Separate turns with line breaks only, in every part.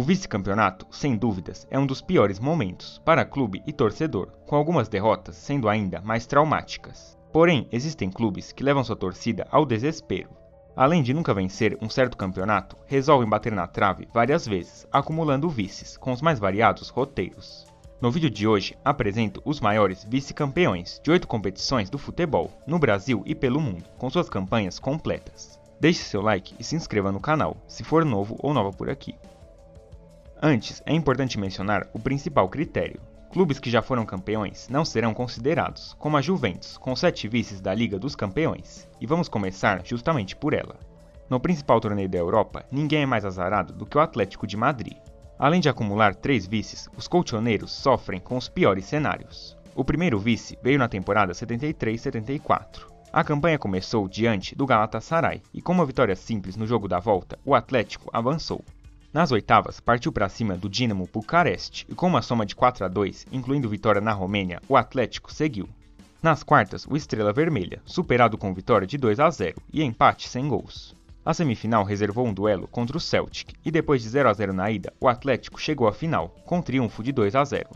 O vice-campeonato, sem dúvidas, é um dos piores momentos para clube e torcedor, com algumas derrotas sendo ainda mais traumáticas. Porém, existem clubes que levam sua torcida ao desespero. Além de nunca vencer um certo campeonato, resolvem bater na trave várias vezes, acumulando vices com os mais variados roteiros. No vídeo de hoje, apresento os maiores vice-campeões de 8 competições do futebol, no Brasil e pelo mundo, com suas campanhas completas. Deixe seu like e se inscreva no canal, se for novo ou nova por aqui. Antes, é importante mencionar o principal critério. Clubes que já foram campeões não serão considerados, como a Juventus, com 7 vices da Liga dos Campeões, e vamos começar justamente por ela. No principal torneio da Europa, ninguém é mais azarado do que o Atlético de Madrid. Além de acumular 3 vices, os colchoneiros sofrem com os piores cenários. O primeiro vice veio na temporada 73-74. A campanha começou diante do Galatasaray, e com uma vitória simples no jogo da volta, o Atlético avançou. Nas oitavas, partiu para cima do Dinamo Bucareste e com uma soma de 4-2, incluindo vitória na Romênia, o Atlético seguiu. Nas quartas, o Estrela Vermelha, superado com vitória de 2-0 e empate sem gols. A semifinal reservou um duelo contra o Celtic e depois de 0-0 na ida, o Atlético chegou à final, com triunfo de 2-0.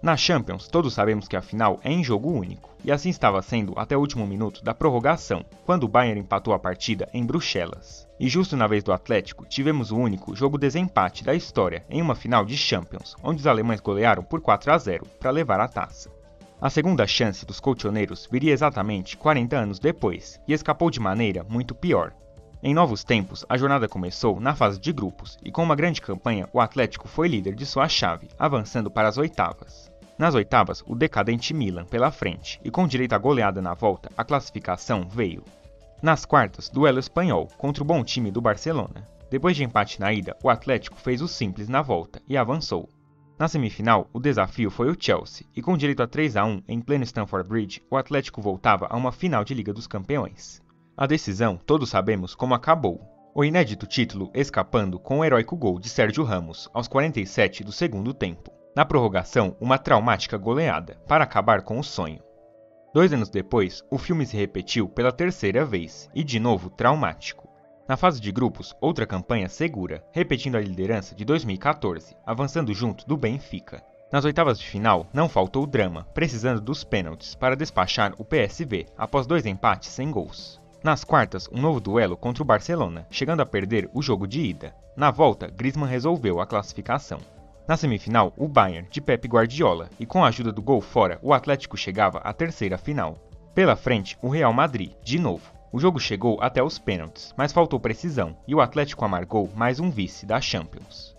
Na Champions, todos sabemos que a final é em jogo único, e assim estava sendo até o último minuto da prorrogação, quando o Bayern empatou a partida em Bruxelas. E justo na vez do Atlético, tivemos o único jogo desempate da história em uma final de Champions, onde os alemães golearam por 4-0 para levar a taça. A segunda chance dos colchoneiros viria exatamente 40 anos depois, e escapou de maneira muito pior. Em novos tempos, a jornada começou na fase de grupos, e com uma grande campanha, o Atlético foi líder de sua chave, avançando para as oitavas. Nas oitavas, o decadente Milan pela frente, e com direito à goleada na volta, a classificação veio. Nas quartas, duelo espanhol contra o bom time do Barcelona. Depois de empate na ida, o Atlético fez o simples na volta e avançou. Na semifinal, o desafio foi o Chelsea, e com direito a 3-1 em pleno Stamford Bridge, o Atlético voltava a uma final de Liga dos Campeões. A decisão, todos sabemos como acabou. O inédito título escapando com o heróico gol de Sérgio Ramos aos 47 do segundo tempo. Na prorrogação, uma traumática goleada, para acabar com o sonho. 2 anos depois, o filme se repetiu pela terceira vez, e de novo traumático. Na fase de grupos, outra campanha segura, repetindo a liderança de 2014, avançando junto do Benfica. Nas oitavas de final, não faltou drama, precisando dos pênaltis para despachar o PSV, após 2 empates sem gols. Nas quartas, um novo duelo contra o Barcelona, chegando a perder o jogo de ida. Na volta, Griezmann resolveu a classificação. Na semifinal, o Bayern de Pep Guardiola, e com a ajuda do gol fora, o Atlético chegava à terceira final. Pela frente, o Real Madrid, de novo. O jogo chegou até os pênaltis, mas faltou precisão, e o Atlético amargou mais um vice da Champions.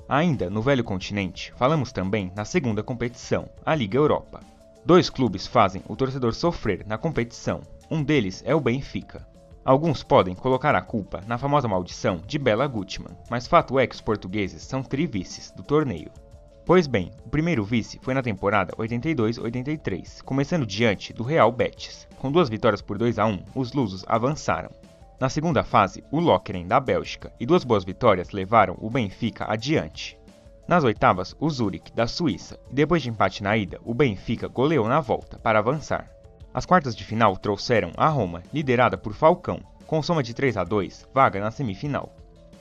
Ainda no velho continente, falamos também na segunda competição, a Liga Europa. 2 clubes fazem o torcedor sofrer na competição, um deles é o Benfica. Alguns podem colocar a culpa na famosa maldição de Bela Gutmann, mas fato é que os portugueses são trivices do torneio. Pois bem, o primeiro vice foi na temporada 82-83, começando diante do Real Betis. Com 2 vitórias por 2-1, os lusos avançaram. Na segunda fase, o Lokeren da Bélgica e 2 boas vitórias levaram o Benfica adiante. Nas oitavas, o Zurich da Suíça, e depois de empate na ida, o Benfica goleou na volta para avançar. As quartas de final trouxeram a Roma, liderada por Falcão, com soma de 3-2, vaga na semifinal.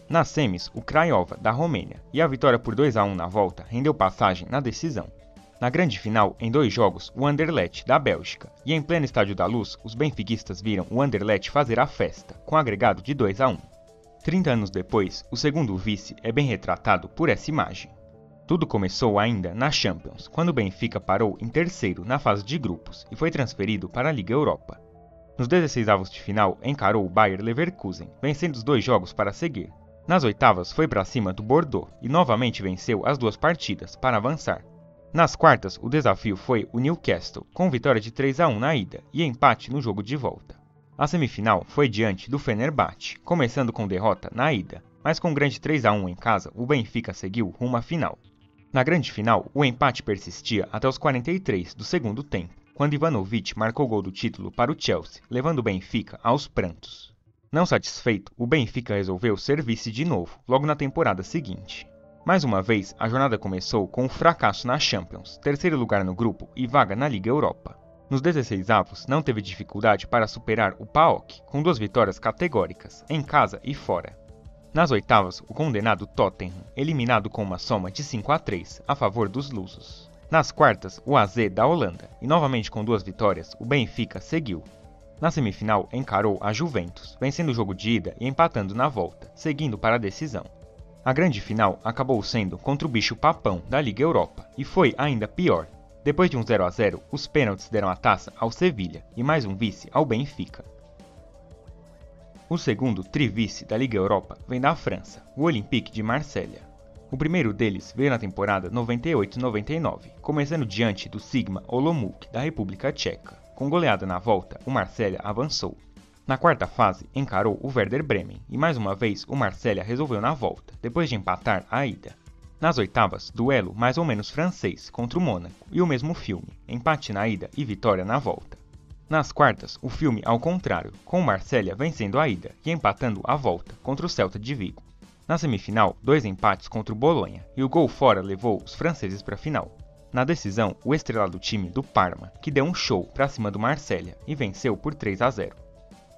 Nas semis, o Craiova, da Romênia, e a vitória por 2-1 na volta rendeu passagem na decisão. Na grande final, em 2 jogos, o Anderlecht, da Bélgica, e em pleno Estádio da Luz, os benfiquistas viram o Anderlecht fazer a festa, com agregado de 2-1. 30 anos depois, o segundo vice é bem retratado por essa imagem. Tudo começou ainda na Champions, quando o Benfica parou em terceiro na fase de grupos e foi transferido para a Liga Europa. Nos 16avos de final, encarou o Bayer Leverkusen, vencendo os 2 jogos para seguir. Nas oitavas, foi para cima do Bordeaux e novamente venceu as 2 partidas para avançar. Nas quartas, o desafio foi o Newcastle, com vitória de 3-1 na ida e empate no jogo de volta. A semifinal foi diante do Fenerbahçe, começando com derrota na ida, mas com um grande 3-1 em casa, o Benfica seguiu rumo à final. Na grande final, o empate persistia até os 43 do segundo tempo, quando Ivanovic marcou o gol do título para o Chelsea, levando o Benfica aos prantos. Não satisfeito, o Benfica resolveu ser vice de novo, logo na temporada seguinte. Mais uma vez, a jornada começou com um fracasso na Champions, terceiro lugar no grupo e vaga na Liga Europa. Nos 16avos, não teve dificuldade para superar o PAOK, com 2 vitórias categóricas, em casa e fora. Nas oitavas, o condenado Tottenham, eliminado com uma soma de 5-3 a favor dos lusos. Nas quartas, o AZ da Holanda, e novamente com 2 vitórias, o Benfica seguiu. Na semifinal, encarou a Juventus, vencendo o jogo de ida e empatando na volta, seguindo para a decisão. A grande final acabou sendo contra o bicho-papão da Liga Europa, e foi ainda pior. Depois de um 0-0, os pênaltis deram a taça ao Sevilha e mais um vice ao Benfica. O segundo trivice da Liga Europa vem da França, o Olympique de Marselha. O primeiro deles veio na temporada 98-99, começando diante do Sigma Olomouc da República Tcheca. Com goleada na volta, o Marselha avançou. Na quarta fase, encarou o Werder Bremen e mais uma vez o Marselha resolveu na volta, depois de empatar a ida. Nas oitavas, duelo mais ou menos francês contra o Mônaco e o mesmo filme, empate na ida e vitória na volta. Nas quartas, o filme ao contrário, com o Marselha vencendo a ida e empatando a volta contra o Celta de Vigo. Na semifinal, 2 empates contra o Bolonha e o gol fora levou os franceses para a final. Na decisão, o estrelado time do Parma, que deu um show para cima do Marselha e venceu por 3-0.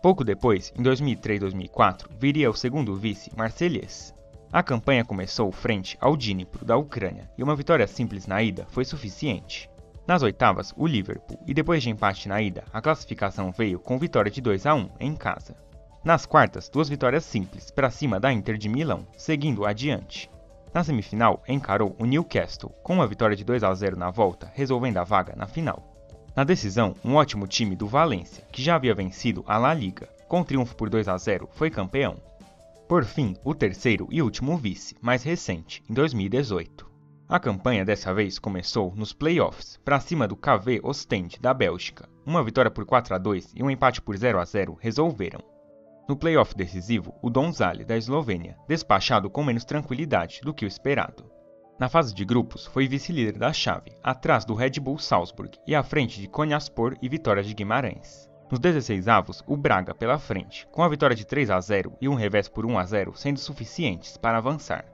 Pouco depois, em 2003-2004, viria o segundo vice marselhês. A campanha começou frente ao Dnipro da Ucrânia e uma vitória simples na ida foi suficiente. Nas oitavas, o Liverpool e depois de empate na ida, a classificação veio com vitória de 2-1 em casa. Nas quartas, 2 vitórias simples para cima da Inter de Milão, seguindo adiante. Na semifinal, encarou o Newcastle, com uma vitória de 2-0 na volta, resolvendo a vaga na final. Na decisão, um ótimo time do Valência, que já havia vencido a La Liga, com triunfo por 2-0, foi campeão. Por fim, o terceiro e último vice, mais recente, em 2018. A campanha dessa vez começou nos playoffs, para cima do KV Ostende da Bélgica. Uma vitória por 4-2 e um empate por 0-0 resolveram. No playoff decisivo, o Donzale da Eslovênia, despachado com menos tranquilidade do que o esperado. Na fase de grupos, foi vice-líder da chave, atrás do Red Bull Salzburg e à frente de Konyaspor e Vitória de Guimarães. Nos 16avos, o Braga pela frente, com a vitória de 3-0 e um revés por 1-0 sendo suficientes para avançar.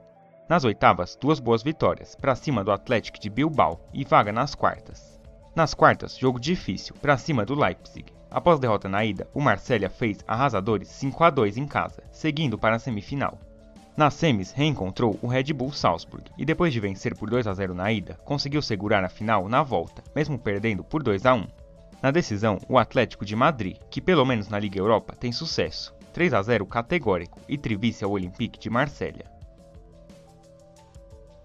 Nas oitavas, 2 boas vitórias, para cima do Athletic de Bilbao e vaga nas quartas. Nas quartas, jogo difícil, para cima do Leipzig. Após derrota na ida, o Marselha fez arrasadores 5-2 em casa, seguindo para a semifinal. Nas semis, reencontrou o Red Bull Salzburg e depois de vencer por 2-0 na ida, conseguiu segurar a final na volta, mesmo perdendo por 2-1. Na decisão, o Atlético de Madrid, que pelo menos na Liga Europa tem sucesso, 3-0 categórico e trivice ao Olympique de Marselha.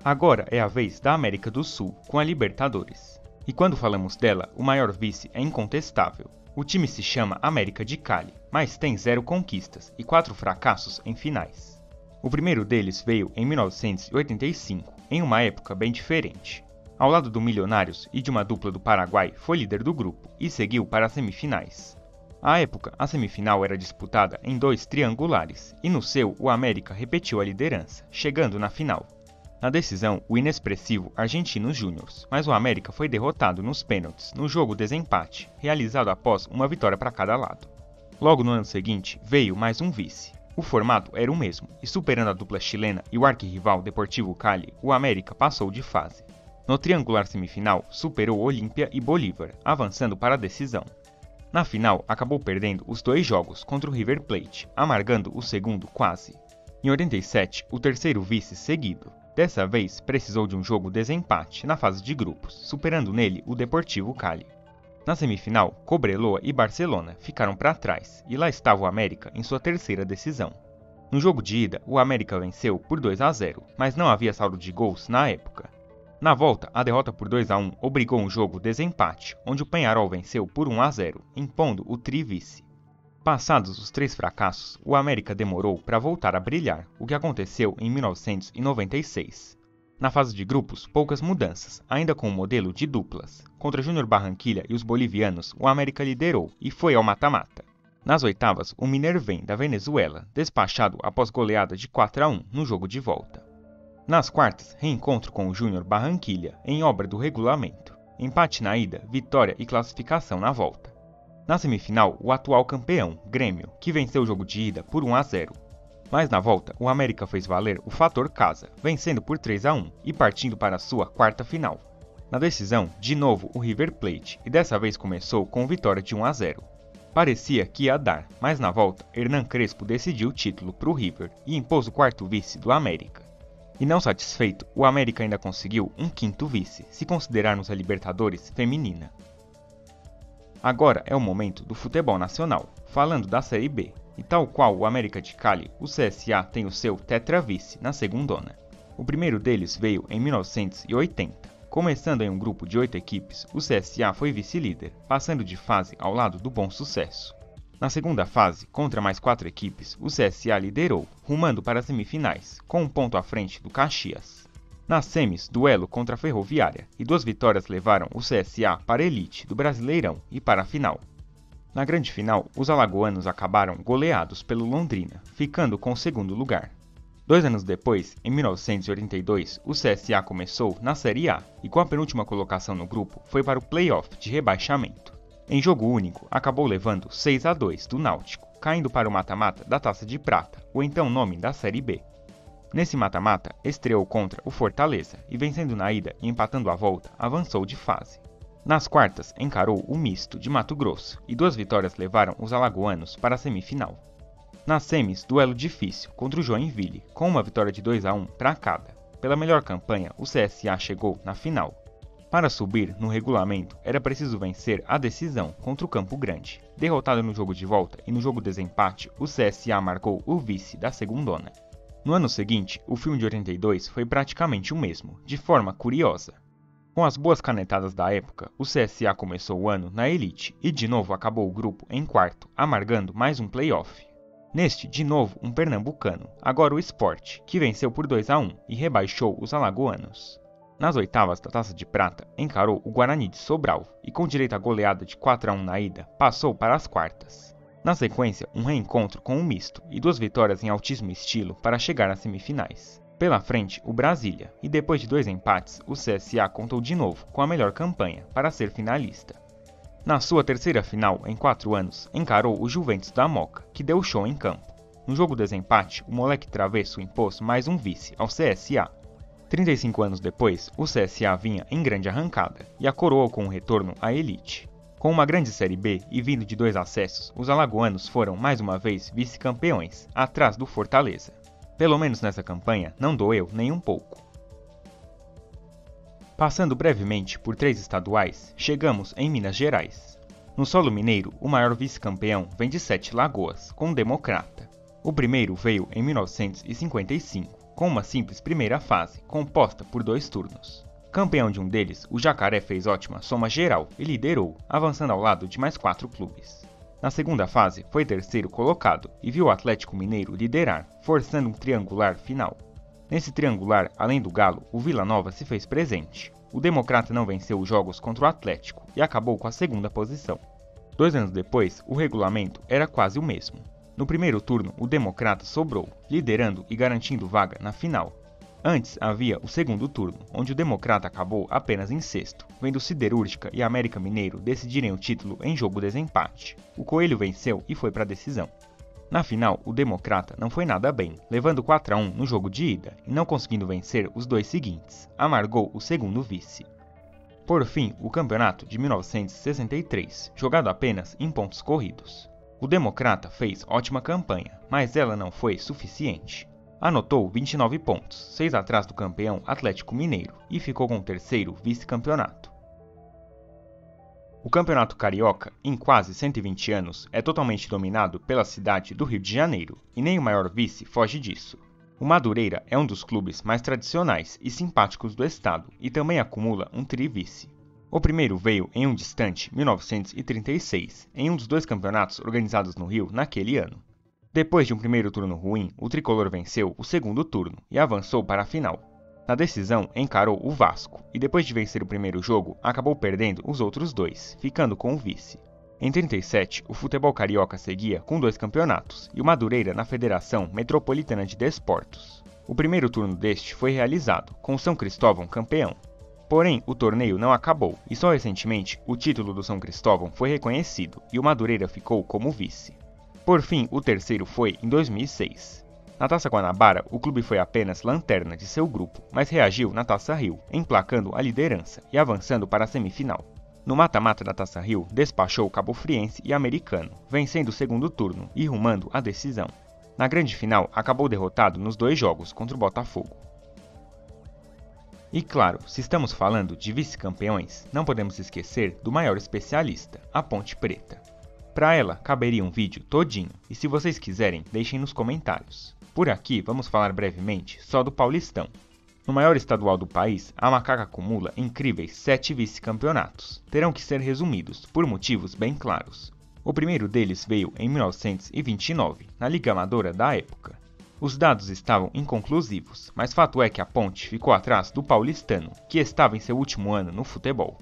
Agora é a vez da América do Sul, com a Libertadores. E quando falamos dela, o maior vice é incontestável. O time se chama América de Cali, mas tem 0 conquistas e 4 fracassos em finais. O primeiro deles veio em 1985, em uma época bem diferente. Ao lado do Milionários e de uma dupla do Paraguai, foi líder do grupo e seguiu para as semifinais. À época, a semifinal era disputada em 2 triangulares, e no seu, o América repetiu a liderança, chegando na final. Na decisão, o inexpressivo Argentinos Júniors, mas o América foi derrotado nos pênaltis no jogo desempate, realizado após uma vitória para cada lado. Logo no ano seguinte, veio mais um vice. O formato era o mesmo, e superando a dupla chilena e o arquirrival Deportivo Cali, o América passou de fase. No triangular semifinal, superou Olímpia e Bolívar, avançando para a decisão. Na final, acabou perdendo os 2 jogos contra o River Plate, amargando o segundo quase. Em 87, o terceiro vice seguido. Dessa vez, precisou de um jogo desempate na fase de grupos, superando nele o Deportivo Cali. Na semifinal, Cobreloa e Barcelona ficaram para trás, e lá estava o América em sua terceira decisão. No jogo de ida, o América venceu por 2-0, mas não havia saldo de gols na época. Na volta, a derrota por 2-1 obrigou um jogo desempate, onde o Peñarol venceu por 1-0, impondo o trivice. Passados os 3 fracassos, o América demorou para voltar a brilhar, o que aconteceu em 1996. Na fase de grupos, poucas mudanças, ainda com o modelo de duplas. Contra Júnior Barranquilla e os bolivianos, o América liderou e foi ao mata-mata. Nas oitavas, o Minervém da Venezuela, despachado após goleada de 4-1 no jogo de volta. Nas quartas, reencontro com o Júnior Barranquilla, em obra do regulamento. Empate na ida, vitória e classificação na volta. Na semifinal, o atual campeão, Grêmio, que venceu o jogo de ida por 1-0. Mas na volta, o América fez valer o fator casa, vencendo por 3-1 e partindo para a sua quarta final. Na decisão, de novo o River Plate, e dessa vez começou com vitória de 1-0. Parecia que ia dar, mas na volta, Hernan Crespo decidiu o título para o River e impôs o quarto vice do América. E não satisfeito, o América ainda conseguiu um quinto vice, se considerarmos a Libertadores feminina. Agora é o momento do futebol nacional, falando da Série B, e tal qual o América de Cali, o CSA tem o seu tetravice na segundona. O primeiro deles veio em 1980. Começando em um grupo de 8 equipes, o CSA foi vice-líder, passando de fase ao lado do Bom Sucesso. Na segunda fase, contra mais 4 equipes, o CSA liderou, rumando para as semifinais, com um ponto à frente do Caxias. Nas semis, duelo contra a Ferroviária, e 2 vitórias levaram o CSA para a elite do Brasileirão e para a final. Na grande final, os alagoanos acabaram goleados pelo Londrina, ficando com o segundo lugar. 2 anos depois, em 1982, o CSA começou na Série A e com a penúltima colocação no grupo foi para o play-off de rebaixamento. Em jogo único, acabou levando 6-2 do Náutico, caindo para o mata-mata da Taça de Prata, o então nome da Série B. Nesse mata-mata, estreou contra o Fortaleza e vencendo na ida e empatando a volta, avançou de fase. Nas quartas, encarou o Misto de Mato Grosso e 2 vitórias levaram os alagoanos para a semifinal. Nas semis, duelo difícil contra o Joinville, com uma vitória de 2-1 para cada. Pela melhor campanha, o CSA chegou na final. Para subir no regulamento, era preciso vencer a decisão contra o Campo Grande. Derrotado no jogo de volta e no jogo desempate, o CSA marcou o vice da segundona. No ano seguinte, o filme de 82 foi praticamente o mesmo, de forma curiosa. Com as boas canetadas da época, o CSA começou o ano na elite e de novo acabou o grupo em quarto, amargando mais um play-off. Neste, de novo, um pernambucano, agora o Sport, que venceu por 2-1 e rebaixou os alagoanos. Nas oitavas da Taça de Prata, encarou o Guarani de Sobral e com direito à goleada de 4-1 na ida, passou para as quartas. Na sequência, um reencontro com o Misto e 2 vitórias em altíssimo estilo para chegar às semifinais. Pela frente, o Brasília, e depois de 2 empates, o CSA contou de novo com a melhor campanha para ser finalista. Na sua terceira final em 4 anos, encarou o Juventus da Moca, que deu show em campo. No jogo desempate, o moleque travesso impôs mais um vice ao CSA. 35 anos depois, o CSA vinha em grande arrancada e a coroou com um retorno à elite. Com uma grande Série B e vindo de 2 acessos, os alagoanos foram mais uma vez vice-campeões, atrás do Fortaleza. Pelo menos nessa campanha, não doeu nem um pouco. Passando brevemente por 3 estaduais, chegamos em Minas Gerais. No solo mineiro, o maior vice-campeão vem de 7 Lagoas, com o Democrata. O primeiro veio em 1955, com uma simples primeira fase, composta por 2 turnos. Campeão de um deles, o Jacaré fez ótima soma geral e liderou, avançando ao lado de mais 4 clubes. Na segunda fase, foi terceiro colocado e viu o Atlético Mineiro liderar, forçando um triangular final. Nesse triangular, além do Galo, o Vila Nova se fez presente. O Democrata não venceu os jogos contra o Atlético e acabou com a segunda posição. 2 anos depois, o regulamento era quase o mesmo. No primeiro turno, o Democrata sobrou, liderando e garantindo vaga na final. Antes havia o segundo turno, onde o Democrata acabou apenas em sexto, vendo Siderúrgica e América Mineiro decidirem o título em jogo desempate. O Coelho venceu e foi para a decisão. Na final, o Democrata não foi nada bem, levando 4-1 no jogo de ida e não conseguindo vencer os 2 seguintes. Amargou o segundo vice. Por fim, o campeonato de 1963, jogado apenas em pontos corridos. O Democrata fez ótima campanha, mas ela não foi suficiente. Anotou 29 pontos, 6 atrás do campeão Atlético Mineiro, e ficou com o terceiro vice-campeonato. O Campeonato Carioca, em quase 120 anos, é totalmente dominado pela cidade do Rio de Janeiro, e nem o maior vice foge disso. O Madureira é um dos clubes mais tradicionais e simpáticos do estado, e também acumula um tri-vice. O primeiro veio em um distante 1936, em um dos 2 campeonatos organizados no Rio naquele ano. Depois de um primeiro turno ruim, o tricolor venceu o segundo turno e avançou para a final. Na decisão, encarou o Vasco e depois de vencer o primeiro jogo, acabou perdendo os outros 2, ficando com o vice. Em 37, o futebol carioca seguia com 2 campeonatos e o Madureira na Federação Metropolitana de Desportos. O primeiro turno deste foi realizado, com o São Cristóvão campeão. Porém, o torneio não acabou e só recentemente o título do São Cristóvão foi reconhecido e o Madureira ficou como vice. Por fim, o terceiro foi em 2006. Na Taça Guanabara, o clube foi apenas lanterna de seu grupo, mas reagiu na Taça Rio, emplacando a liderança e avançando para a semifinal. No mata-mata da Taça Rio, despachou Cabofriense e Americano, vencendo o segundo turno e rumando à decisão. Na grande final, acabou derrotado nos 2 jogos contra o Botafogo. E claro, se estamos falando de vice-campeões, não podemos esquecer do maior especialista, a Ponte Preta. Para ela, caberia um vídeo todinho, e se vocês quiserem, deixem nos comentários. Por aqui, vamos falar brevemente só do Paulistão. No maior estadual do país, a Macaca acumula incríveis 7 vice-campeonatos. Terão que ser resumidos, por motivos bem claros. O primeiro deles veio em 1929, na Liga Amadora da época. Os dados estavam inconclusivos, mas fato é que a Ponte ficou atrás do Paulistano, que estava em seu último ano no futebol.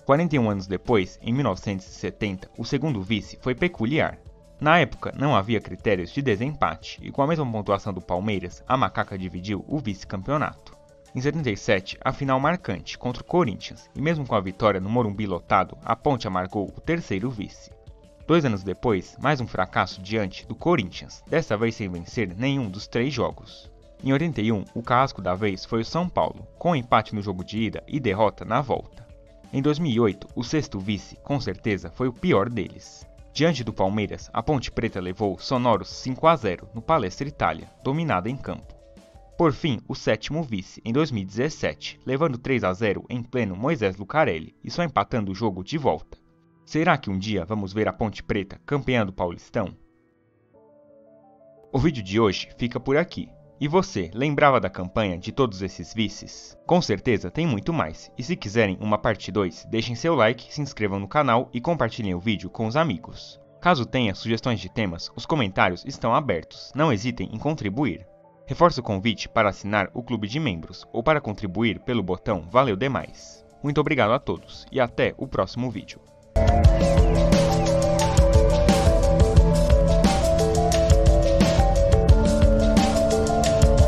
41 anos depois, em 1970, o segundo vice foi peculiar. Na época, não havia critérios de desempate, e com a mesma pontuação do Palmeiras, a Macaca dividiu o vice-campeonato. Em 77, a final marcante contra o Corinthians, e mesmo com a vitória no Morumbi lotado, a Ponte amargou o terceiro vice. 2 anos depois, mais um fracasso diante do Corinthians, dessa vez sem vencer nenhum dos 3 jogos. Em 81, o carrasco da vez foi o São Paulo, com empate no jogo de ida e derrota na volta. Em 2008, o sexto vice, com certeza, foi o pior deles. Diante do Palmeiras, a Ponte Preta levou sonoros 5-0 no Palestra Itália, dominada em campo. Por fim, o sétimo vice, em 2017, levando 3-0 em pleno Moisés Lucarelli e só empatando o jogo de volta. Será que um dia vamos ver a Ponte Preta campeã do Paulistão? O vídeo de hoje fica por aqui. E você, lembrava da campanha de todos esses vices? Com certeza tem muito mais, e se quiserem uma parte 2, deixem seu like, se inscrevam no canal e compartilhem o vídeo com os amigos. Caso tenha sugestões de temas, os comentários estão abertos, não hesitem em contribuir. Reforço o convite para assinar o clube de membros ou para contribuir pelo botão Valeu Demais. Muito obrigado a todos e até o próximo vídeo.